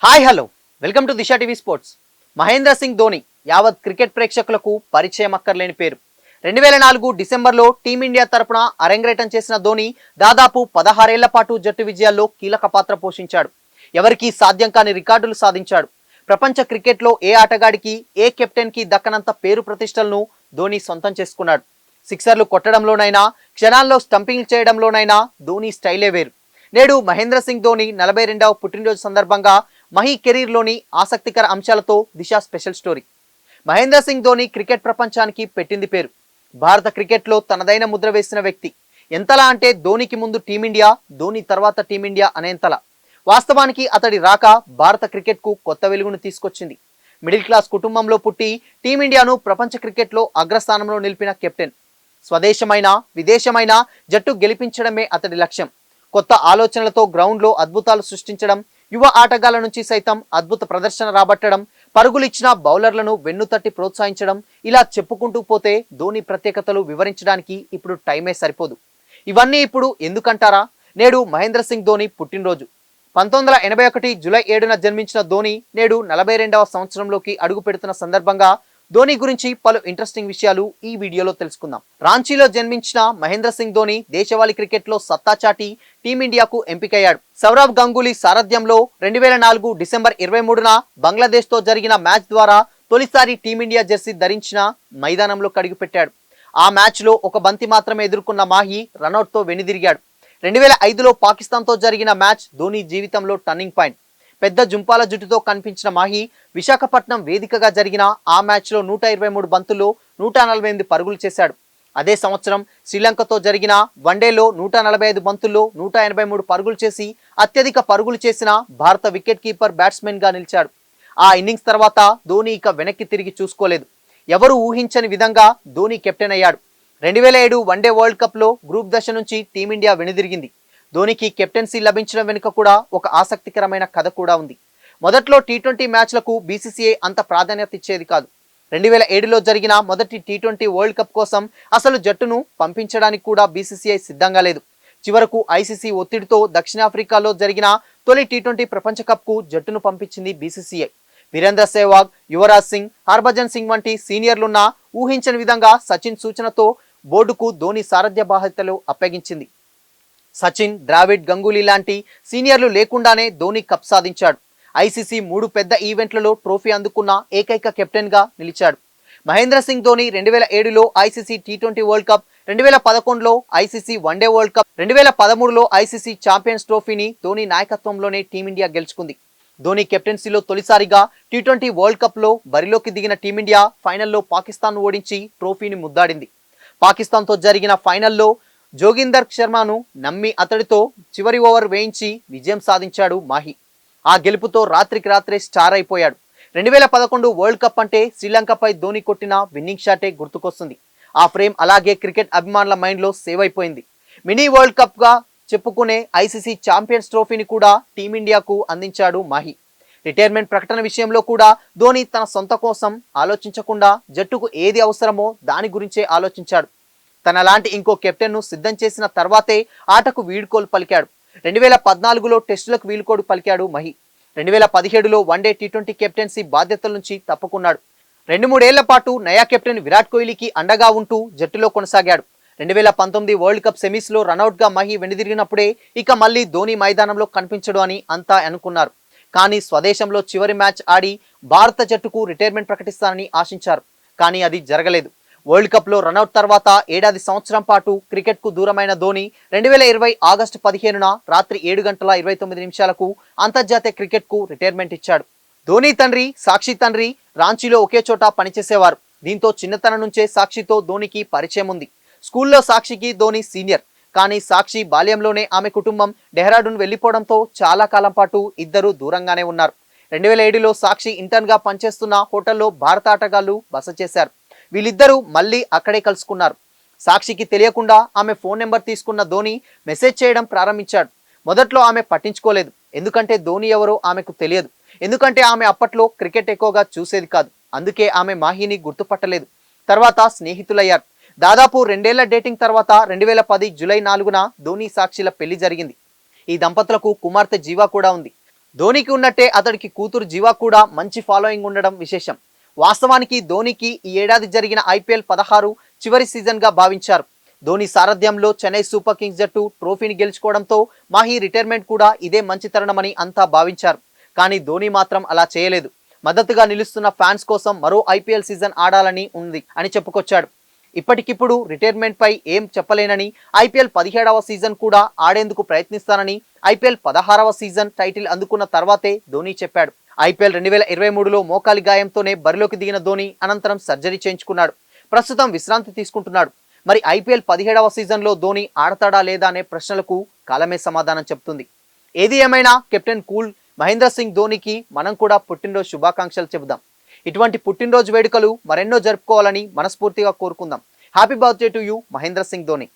Hi hello welcome to Disha TV sports. Mahendra Singh Dhoni యావత్ cricket ప్రేక్షకులకు పరిచయం అక్కర్లేని పేరు. 2004 డిసెంబర్లో టీమిండియా తరపున అరంగేటం చేసిన ధోని దాదాపు 16 ఏళ్ల పాటు జట్టు విజయాల్లో కీలక పాత్ర పోషించాడు. ఎవరికీ సాధ్యం కాని రికార్డులు సాధించాడు. ప్రపంచ క్రికెట్లో ఏ ఆటగాడికి ఏ కెప్టెన్కి దక్కనంత పేరు ప్రతిష్టలను ధోని సొంతం చేసుకున్నాడు. సిక్సర్లు కొట్టడంలోనైనా క్షణాల్లో స్టంపింగ్ చేయడంలోనైనా ధోని స్టైలే వేరు. నేడు మహేంద్ర సింగ్ ధోని 42వ పుట్టినరోజు సందర్భంగా మహీ కెరీర్లోని ఆసక్తికర అంశాలతో Disha special story. Mahendra Singh Dhoni cricket ప్రపంచానికి పెట్టింది పేరు. భారత క్రికెట్లో తనదైన ముద్ర వేసిన వ్యక్తి. ఎంతలా అంటే ధోనికి ముందు టీమిండియా, ధోని తర్వాత టీమిండియా అనేంతలా. వాస్తవానికి అతడి రాక భారత క్రికెట్కు కొత్త వెలుగును తీసుకొచ్చింది. మిడిల్ క్లాస్ కుటుంబంలో పుట్టి టీమిండియాను ప్రపంచ క్రికెట్లో అగ్రస్థానంలో నిలిపిన కెప్టెన్. స్వదేశమైన విదేశమైన జట్టు గెలిపించడమే అతడి లక్ష్యం. కొత్త ఆలోచనలతో గ్రౌండ్లో అద్భుతాలు సృష్టించడం, యువ ఆటగాళ్ల నుంచి సైతం అద్భుత ప్రదర్శన రాబట్టడం, పరుగులిచ్చిన బౌలర్లను వెన్నుతట్టి ప్రోత్సహించడం, ఇలా చెప్పుకుంటూ పోతే ధోని ప్రత్యేకతలు వివరించడానికి ఇప్పుడు టైమే సరిపోదు. ఇవన్నీ ఇప్పుడు ఎందుకంటారా? నేడు మహేంద్ర సింగ్ ధోని పుట్టినరోజు. 1981 జూలై 7న జన్మించిన ధోని నేడు 42వ సంవత్సరంలోకి అడుగు పెడుతున్న సందర్భంగా ధోని గురించి పలు ఇంట్రెస్టింగ్ విషయాలు ఈ వీడియోలో తెలుసుకుందాం. రాంచీలో జన్మించిన మహేంద్ర సింగ్ ధోని దేశవాళీ క్రికెట్లో సత్తా చాటి టీమిండియాకు ఎంపికయ్యాడు. సౌరవ్ గంగూలీ సారథ్యంలో 2004 డిసెంబర్ 23న బంగ్లాదేశ్తో జరిగిన మ్యాచ్ ద్వారా తొలిసారి టీమిండియా జెర్సీ ధరించిన మైదానంలో కడుగుపెట్టాడు. ఆ మ్యాచ్లో ఒక బంతి మాత్రమే ఎదుర్కొన్న మాహీ రనౌట్తో వెనుదిరిగాడు. 2005లో పాకిస్తాన్తో జరిగిన మ్యాచ్ ధోని జీవితంలో టర్నింగ్ పాయింట్. పెద్ద జుంపాల జుట్టుతో కనిపించిన మాహీ విశాఖపట్నం వేదికగా జరిగిన ఆ మ్యాచ్లో 123 బంతుల్లో 148 పరుగులు చేశాడు. అదే సంవత్సరం శ్రీలంకతో జరిగిన వన్డేలో 145 బంతుల్లో 183 పరుగులు చేసి అత్యధిక పరుగులు చేసిన భారత వికెట్ కీపర్ బ్యాట్స్మెన్ గా నిలిచాడు. ఆ ఇన్నింగ్స్ తర్వాత ధోని ఇక వెనక్కి తిరిగి చూసుకోలేదు. ఎవరు ఊహించని విధంగా ధోని కెప్టెన్ అయ్యాడు. 2007 వన్డే వరల్డ్ కప్ లో గ్రూప్ దశ నుంచి టీమిండియా వెనుదిరిగింది. ధోనికి కెప్టెన్సీ లభించడం వెనుక కూడా ఒక ఆసక్తికరమైన కథ కూడా ఉంది. మొదట్లో టీ20 మ్యాచ్లకు బీసీసీఐ అంత ప్రాధాన్యత ఇచ్చేది కాదు. 2007లో జరిగిన మొదటి టీ20 వరల్డ్ కప్ కోసం అసలు జట్టును పంపించడానికి కూడా బీసీసీఐ సిద్ధంగా లేదు. చివరకు ఐసీసీ ఒత్తిడితో దక్షిణాఫ్రికాలో జరిగిన తొలి టీ20 ప్రపంచ కప్కు జట్టును పంపించింది బీసీసీఐ. వీరేంద్ర సెహ్వాగ్, యువరాజ్ సింగ్, హర్భజన్ సింగ్ వంటి సీనియర్లున్న ఊహించని విధంగా సచిన్ సూచనతో బోర్డుకు ధోని సారథ్య బాధ్యతలు అప్పగించింది. సచిన్, ద్రావిడ్, గంగూలీ లాంటి సీనియర్లు లేకుండానే ధోని కప్ సాధించాడు. ఐసీసీ 3 పెద్ద ఈవెంట్లలో ట్రోఫీ అందుకున్న ఏకైక కెప్టెన్ గా నిలిచాడు. మహేంద్ర సింగ్ ధోని 2007లో ఐసీసీ టీ20 వరల్డ్ కప్, 2011లో ఐసీసీ వన్డే వరల్డ్ కప్, 2013లో ఐసీసీ ఛాంపియన్స్ ట్రోఫీని ధోని నాయకత్వంలోనే టీమిండియా గెలుచుకుంది. ధోని కెప్టెన్సీలో తొలిసారిగా టీ20 వరల్డ్ కప్ లో బరిలోకి దిగిన టీమిండియా ఫైనల్లో పాకిస్తాన్ ఓడించి ట్రోఫీని ముద్దాడింది. పాకిస్తాన్తో జరిగిన ఫైనల్లో జోగిందర్ శర్మను నమ్మి అతడితో చివరి ఓవర్ వేయించి విజయం సాధించాడు మాహీ. ఆ గెలుపుతో రాత్రికి రాత్రే స్టార్ అయిపోయాడు. 2011 వరల్డ్ కప్ అంటే శ్రీలంకపై ధోని కొట్టిన విన్నింగ్ షాటే గుర్తుకొస్తుంది. ఆ ఫ్రేమ్ అలాగే క్రికెట్ అభిమానుల మైండ్లో సేవ్ అయిపోయింది. మినీ వరల్డ్ కప్ గా చెప్పుకునే ఐసీసీ ఛాంపియన్స్ ట్రోఫీని కూడా టీమిండియాకు అందించాడు మాహీ. రిటైర్మెంట్ ప్రకటన విషయంలో కూడా ధోని తన సొంత కోసం ఆలోచించకుండా జట్టుకు ఏది అవసరమో దాని గురించే ఆలోచించాడు. తనలాంటి ఇంకో కెప్టెన్ను సిద్ధం చేసిన తర్వాతే ఆటకు వీడ్కోలు పలికాడు. 2014లో టెస్టులకు వీడ్కోలు పలికాడు మహీ. 2017లో వన్డే టీ20 కెప్టెన్సీ బాధ్యతల నుంచి తప్పుకున్నాడు. 2-3 ఏళ్ల పాటు నయా కెప్టెన్ విరాట్ కోహ్లీకి అండగా ఉంటూ జట్టులో కొనసాగాడు. 2019 వరల్డ్ కప్ సెమీస్లో రనౌట్గా మహీ వెనుదిరిగినప్పుడే ఇక మళ్ళీ ధోని మైదానంలో కనిపించడు అని అంతా అనుకున్నారు. కానీ స్వదేశంలో చివరి మ్యాచ్ ఆడి భారత జట్టుకు రిటైర్మెంట్ ప్రకటిస్తానని ఆశించారు. కానీ అది జరగలేదు. వరల్డ్ కప్ లో రనౌట్ తర్వాత ఏడాది సంవత్సరం పాటు క్రికెట్ కు దూరమైన ధోని 2020 ఆగస్టు 15న రాత్రి 7:29 అంతర్జాతీయ క్రికెట్ కు రిటైర్మెంట్ ఇచ్చాడు. ధోని తండ్రి సాక్షి తండ్రి రాంచీలో ఒకే చోట పనిచేసేవారు. దీంతో చిన్నతనం నుంచే సాక్షితో ధోనికి పరిచయం ఉంది. స్కూల్లో సాక్షికి ధోని సీనియర్. కానీ సాక్షి బాల్యంలోనే ఆమె కుటుంబం డెహ్రాడూన్ వెళ్లిపోవడంతో చాలా కాలం పాటు ఇద్దరు దూరంగానే ఉన్నారు. 2007లో సాక్షి ఇంటర్న్ గా పనిచేస్తున్న హోటల్లో భారత ఆటగాళ్లు బస చేశారు. వీళ్ళిద్దరూ మళ్ళీ అక్కడే కలుసుకున్నారు. సాక్షికి తెలియకుండా ఆమె ఫోన్ నెంబర్ తీసుకున్న ధోని మెసేజ్ చేయడం ప్రారంభించాడు. మొదట్లో ఆమె పట్టించుకోలేదు. ఎందుకంటే ధోని ఎవరో ఆమెకు తెలియదు. ఎందుకంటే ఆమె అప్పట్లో క్రికెట్ ఎక్కువగా చూసేది కాదు. అందుకే ఆమె మాహీని గుర్తుపట్టలేదు. తర్వాత స్నేహితులయ్యారు. దాదాపు 2 ఏళ్ల డేటింగ్ తర్వాత 2010 జూలై 4న ధోని సాక్షిల పెళ్లి జరిగింది. ఈ దంపతులకు కుమార్తె జీవా కూడా ఉంది. ధోనికి ఉన్నట్టే అతడికి కూతురు జీవా కూడా మంచి ఫాలోయింగ్ ఉండడం విశేషం. వాస్తవానికి ధోనికి ఈ ఏడాది జరిగిన IPL 16 చివరి సీజన్ గా భావించారు. ధోని సారథ్యంలో చెన్నై సూపర్ కింగ్స్ జట్టు ట్రోఫీని గెలుచుకోవడంతో మాహీ రిటైర్మెంట్ కూడా ఇదే మంచి తరుణమని అంతా భావించారు. కానీ ధోని మాత్రం అలా చేయలేదు. మద్దతుగా నిలుస్తున్న ఫ్యాన్స్ కోసం మరో IPL సీజన్ ఆడాలని ఉంది అని చెప్పుకొచ్చాడు. ఇప్పటికిప్పుడు రిటైర్మెంట్ పై ఏం చెప్పలేనని, IPL 17వ సీజన్ కూడా ఆడేందుకు ప్రయత్నిస్తానని IPL 16వ సీజన్ టైటిల్ అందుకున్న తర్వాతే ధోని చెప్పాడు. IPL 2023లో మోకాలి గాయంతోనే బరిలోకి దిగిన ధోని అనంతరం సర్జరీ చేయించుకున్నాడు. ప్రస్తుతం విశ్రాంతి తీసుకుంటున్నాడు. మరి IPL 17వ సీజన్లో ధోని ఆడతాడా లేదా అనే ప్రశ్నలకు కాలమే సమాధానం చెప్తుంది. ఏది ఏమైనా కెప్టెన్ కూల్ మహేంద్ర సింగ్ ధోనికి మనం కూడా పుట్టినరోజు శుభాకాంక్షలు చెబుదాం. ఇటువంటి పుట్టినరోజు వేడుకలు మరెన్నో జరుపుకోవాలని మనస్ఫూర్తిగా కోరుకుందాం. Happy birthday to you Mahendra Singh Dhoni.